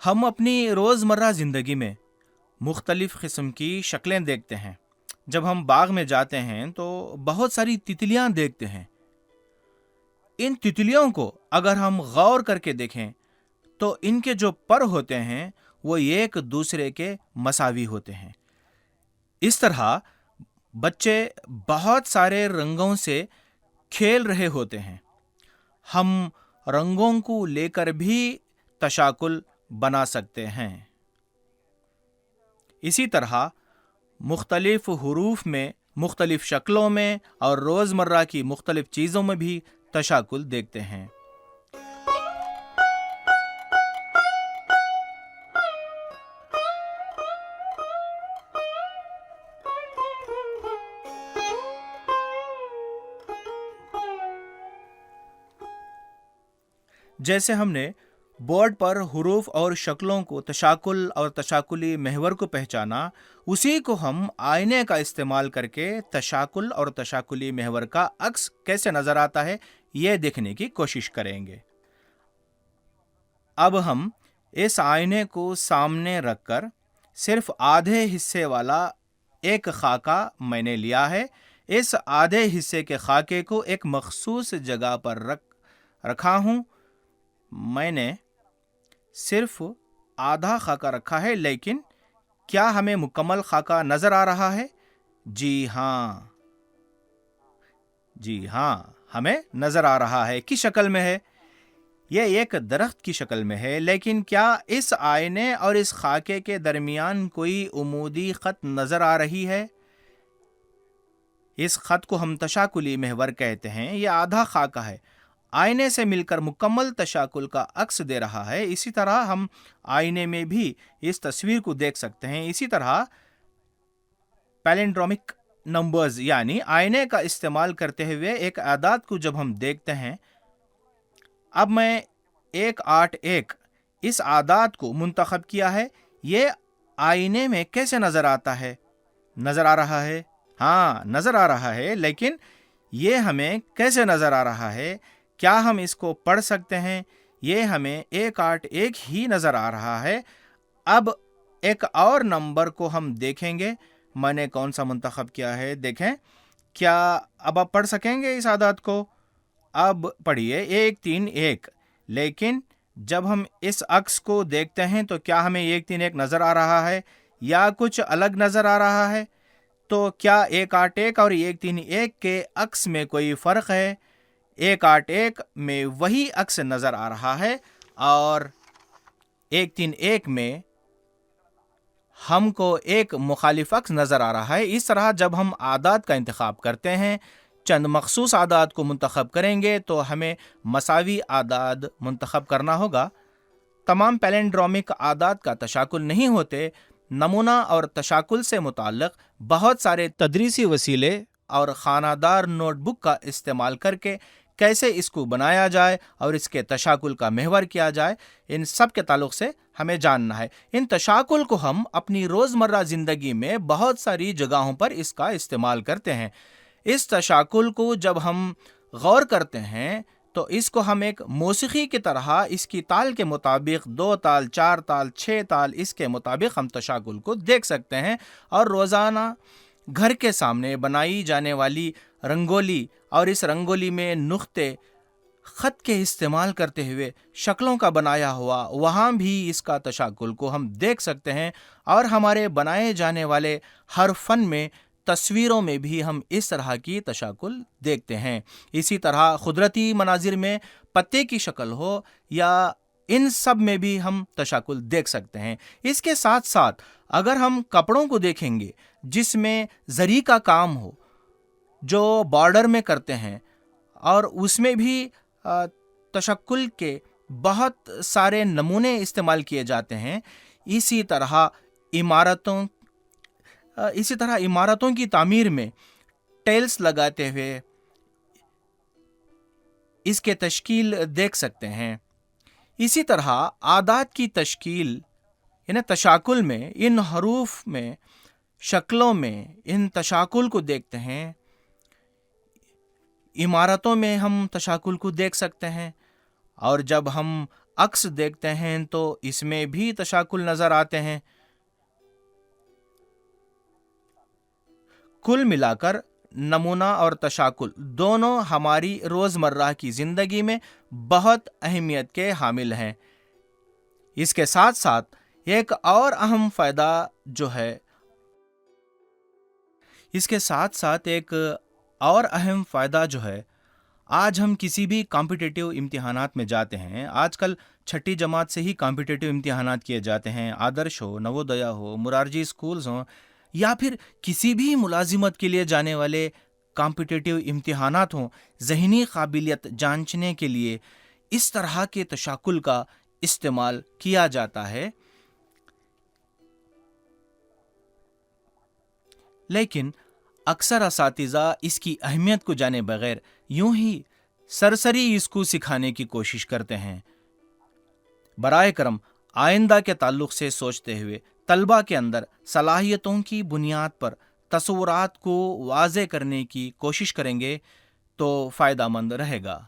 ہم اپنی روزمرہ زندگی میں مختلف قسم کی شکلیں دیکھتے ہیں۔ جب ہم باغ میں جاتے ہیں تو بہت ساری تتلیاں دیکھتے ہیں۔ ان تتلیوں کو اگر ہم غور کر کے دیکھیں تو ان کے جو پر ہوتے ہیں وہ ایک دوسرے کے مساوی ہوتے ہیں۔ اس طرح بچے بہت سارے رنگوں سے کھیل رہے ہوتے ہیں۔ ہم رنگوں کو لے کر بھی تشاکل بنا سکتے ہیں۔ اسی طرح مختلف حروف میں، مختلف شکلوں میں اور روزمرہ کی مختلف چیزوں میں بھی تشاکل دیکھتے ہیں۔ جیسے ہم نے بورڈ پر حروف اور شکلوں کو تشاکل اور تشاکلی محور کو پہچانا، اسی کو ہم آئینے کا استعمال کر کے تشاکل اور تشاکلی محور کا عکس کیسے نظر آتا ہے یہ دیکھنے کی کوشش کریں گے۔ اب ہم اس آئینے کو سامنے رکھ کر صرف آدھے حصے والا ایک خاکہ میں نے لیا ہے۔ اس آدھے حصے کے خاکے کو ایک مخصوص جگہ پر رکھا ہوں۔ میں نے صرف آدھا خاکہ رکھا ہے، لیکن کیا ہمیں مکمل خاکہ نظر آ رہا ہے؟ جی ہاں، ہمیں نظر آ رہا ہے۔ کس شکل میں ہے؟ یہ ایک درخت کی شکل میں ہے، لیکن کیا اس آئینے اور اس خاکے کے درمیان کوئی عمودی خط نظر آ رہی ہے؟ اس خط کو ہم تشاکلی محور کہتے ہیں۔ یہ آدھا خاکہ ہے، آئینے سے مل کر مکمل تشاکل کا عکس دے رہا ہے۔ اسی طرح ہم آئینے میں بھی اس تصویر کو دیکھ سکتے ہیں۔ اسی طرح پیلنڈرومک نمبرز یعنی آئینے کا استعمال کرتے ہوئے ایک اعداد کو جب ہم دیکھتے ہیں، اب میں 181 اس اعداد کو منتخب کیا ہے، یہ آئینے میں کیسے نظر آتا ہے؟ نظر آ رہا ہے؟ ہاں، نظر آ رہا ہے، لیکن یہ ہمیں کیسے نظر آ رہا ہے؟ کیا ہم اس کو پڑھ سکتے ہیں؟ یہ ہمیں 181 ہی نظر آ رہا ہے۔ اب ایک اور نمبر کو ہم دیکھیں گے۔ میں نے کون سا منتخب کیا ہے دیکھیں۔ کیا اب آپ پڑھ سکیں گے اس عدد کو؟ اب پڑھیے 131، لیکن جب ہم اس عکس کو دیکھتے ہیں تو کیا ہمیں 131 نظر آ رہا ہے یا کچھ الگ نظر آ رہا ہے؟ تو کیا 181 اور 131 کے عکس میں کوئی فرق ہے؟ 181 میں وہی عکس نظر آ رہا ہے اور 131 میں ہم کو ایک مخالف عکس نظر آ رہا ہے۔ اس طرح جب ہم اعداد کا انتخاب کرتے ہیں، چند مخصوص اعداد کو منتخب کریں گے تو ہمیں مساوی اعداد منتخب کرنا ہوگا۔ تمام پیلنڈرومک اعداد کا تشاکل نہیں ہوتے۔ نمونہ اور تشاکل سے متعلق بہت سارے تدریسی وسیلے اور خانہ دار نوٹ بک کا استعمال کر کے کیسے اس کو بنایا جائے اور اس کے تشاکل کا محور کیا جائے، ان سب کے تعلق سے ہمیں جاننا ہے۔ ان تشاکل کو ہم اپنی روزمرہ زندگی میں بہت ساری جگہوں پر اس کا استعمال کرتے ہیں۔ اس تشاکل کو جب ہم غور کرتے ہیں تو اس کو ہم ایک موسیقی کی طرح اس کی تال کے مطابق 2 تال، 4 تال، 6 تال، اس کے مطابق ہم تشاکل کو دیکھ سکتے ہیں۔ اور روزانہ گھر کے سامنے بنائی جانے والی رنگولی اور اس رنگولی میں نقطے خط کے استعمال کرتے ہوئے شکلوں کا بنایا ہوا، وہاں بھی اس کا تشاکل کو ہم دیکھ سکتے ہیں۔ اور ہمارے بنائے جانے والے ہر فن میں، تصویروں میں بھی ہم اس طرح کی تشاکل دیکھتے ہیں۔ اسی طرح قدرتی مناظر میں پتے کی شکل ہو یا ان سب میں بھی ہم تشاکل دیکھ سکتے ہیں۔ اس کے ساتھ ساتھ اگر ہم کپڑوں کو دیکھیں گے جس میں زری کا کام ہو، جو بارڈر میں کرتے ہیں، اور اس میں بھی تشکل کے بہت سارے نمونے استعمال کیے جاتے ہیں۔ اسی طرح عمارتوں کی تعمیر میں ٹیلز لگاتے ہوئے اس کے تشکیل دیکھ سکتے ہیں۔ اسی طرح اعداد کی تشکیل یعنی تشاکل میں، ان حروف میں، شکلوں میں ان تشاکل کو دیکھتے ہیں۔ عمارتوں میں ہم تشاکل کو دیکھ سکتے ہیں، اور جب ہم عکس دیکھتے ہیں تو اس میں بھی تشاکل نظر آتے ہیں۔ کل ملا کر نمونہ اور تشاکل دونوں ہماری روزمرہ کی زندگی میں بہت اہمیت کے حامل ہیں۔ اس کے ساتھ ساتھ ایک اور اہم فائدہ جو ہے آج ہم کسی بھی کمپٹیٹیو امتحانات میں جاتے ہیں۔ آج کل چھٹی جماعت سے ہی کمپٹیٹیو امتحانات کیے جاتے ہیں، آدرش ہو، نوودیا ہو، مرارجی اسکولز ہوں، یا پھر کسی بھی ملازمت کے لیے جانے والے کمپٹیٹیو امتحانات ہوں۔ ذہنی قابلیت جانچنے کے لیے اس طرح کے تشاکل کا استعمال کیا جاتا ہے، لیکن اکثر اساتذہ اس کی اہمیت کو جانے بغیر یوں ہی سرسری اس کو سکھانے کی کوشش کرتے ہیں۔ برائے کرم آئندہ کے تعلق سے سوچتے ہوئے طلبہ کے اندر صلاحیتوں کی بنیاد پر تصورات کو واضح کرنے کی کوشش کریں گے تو فائدہ مند رہے گا۔